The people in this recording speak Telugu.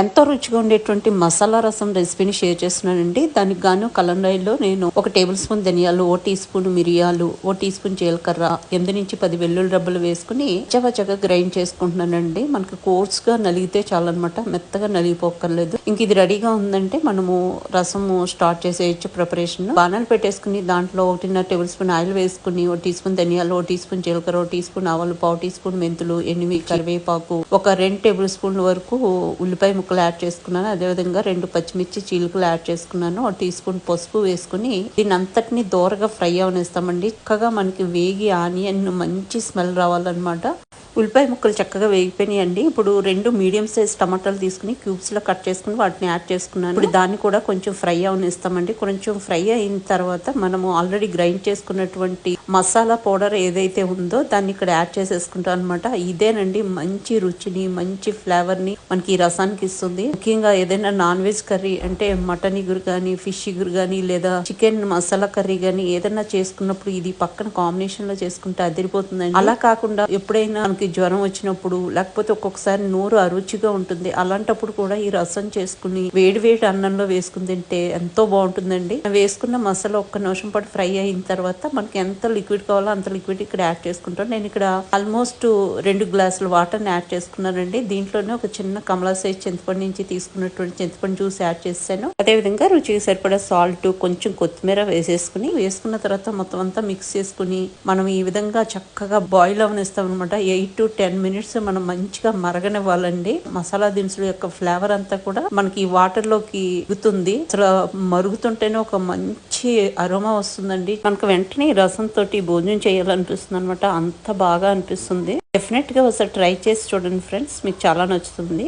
ఎంతో రుచిగా ఉండేటువంటి మసాలా రసం రెసిపీని షేర్ చేస్తున్నానండి. దానికి గాను కలర్ ఆయిల్లో నేను 1 టేబుల్ స్పూన్ ధనియాలు, 1 టీ స్పూన్ మిరియాలు, 1 టీ స్పూన్ జీలకర్ర, 8 నుంచి 10 వెల్లుల్లి రబ్బలు వేసుకుని చకచకా గ్రైండ్ చేసుకుంటున్నానండి. మనకు కోర్స్ గా నలిగితే చాలన్నమాట, మెత్తగా నలిగిపోక్కర్లేదు. ఇంక ఇది రెడీగా ఉందంటే మనము రసము స్టార్ట్ చేసేయచ్చు ప్రిపరేషన్. బాణాలు పెట్టేసుకుని దాంట్లో 1.5 టేబుల్ స్పూన్ ఆయిల్ వేసుకుని 1 టీ స్పూన్ ధనియాలు, 1 టీ స్పూన్ జీలకర్ర, 1 టీ స్పూన్ ఆవాలు, 1/2 టీ స్పూన్ మెంతులు, కరివేపాకు, ఒక 2 టేబుల్ స్పూన్ల వరకు ఉల్లిపాయ ముక్కలు యాడ్ చేసుకున్నాను. అదేవిధంగా 2 పచ్చిమిర్చి చీలికలు యాడ్ చేసుకున్నాను. 1 టీ స్పూన్ పసుపు వేసుకుని దీని అంతటిని దోరగా ఫ్రై అవనిస్తామండి. చక్కగా మనకి వేగి ఆనియన్ మంచి స్మెల్ రావాలన్నమాట. ఉల్లిపాయ ముక్కలు చక్కగా వేగిపోయినాయండి. ఇప్పుడు 2 మీడియం సైజ్ టమాటాలు తీసుకుని క్యూబ్స్ లో కట్ చేసుకుని వాటిని యాడ్ చేసుకున్నాను. ఇప్పుడు దాన్ని కూడా కొంచెం ఫ్రై అవనిస్తామండి. కొంచెం ఫ్రై అయిన తర్వాత మనము ఆల్రెడీ గ్రైండ్ చేసుకున్నటువంటి మసాలా పౌడర్ ఏదైతే ఉందో దాన్ని ఇక్కడ యాడ్ చేసేసుకుంటాం అనమాట. ఇదేనండి మంచి రుచిని, మంచి ఫ్లేవర్ ని మనకి ఈ రసానికి ఇస్తుంది. ముఖ్యంగా ఏదైనా నాన్ వెజ్ కర్రీ అంటే మటన్ ఇగురు కానీ, ఫిష్ ఇగురు కానీ, లేదా చికెన్ మసాలా కర్రీ కానీ ఏదైనా చేసుకున్నప్పుడు ఇది పక్కన కాంబినేషన్ లో చేసుకుంటే అదిరిపోతుందండి. అలా కాకుండా ఎప్పుడైనా మనకి జ్వరం వచ్చినప్పుడు, లేకపోతే ఒక్కొక్కసారి నోరు అరుచిగా ఉంటుంది, అలాంటప్పుడు కూడా ఈ రసం చేసుకుని వేడి వేడి అన్నంలో వేసుకుని తింటే ఎంతో బాగుంటుందండి. వేసుకున్న మసాలా 1 నిమిషం పాటు ఫ్రై అయిన తర్వాత మనకి ఎంత లిక్విడ్ కావాలో అంత లిక్విడ్ ఇక్కడ యాడ్ చేసుకుంటాం. నేను ఇక్కడ ఆల్మోస్ట్ 2 గ్లాసుల వాటర్ని యాడ్ చేసుకున్నానండి. దీంట్లోనే ఒక చిన్న కమలా సైజ్ చింతపండు నుంచి తీసుకున్నటువంటి చింతపండు జ్యూస్ యాడ్ చేశాను. అదేవిధంగా రుచికి సరిపడా సాల్ట్, కొంచెం కొత్తిమీర వేసుకున్న తర్వాత మొత్తం అంతా మిక్స్ చేసుకుని మనం ఈ విధంగా చక్కగా బాయిల్ అవనిస్తాం అనమాట. 8 to 10 minutes మనం మంచిగా మరగనివ్వాలండి. మసాలా దినుసుల యొక్క ఫ్లేవర్ అంతా కూడా మనకి ఈ వాటర్ లోకి దిగుతుంది. అసలు మరుగుతుంటేనే ఒక మంచి అరోమా వస్తుందండి. మనకు వెంటనే రసం తోటి భోజనం చేయాలనిపిస్తుంది అనమాట. అంత బాగా అనిపిస్తుంది. డెఫినెట్ గా ఒకసారి ట్రై చేసి చూడండి ఫ్రెండ్స్, మీకు చాలా నచ్చుతుంది.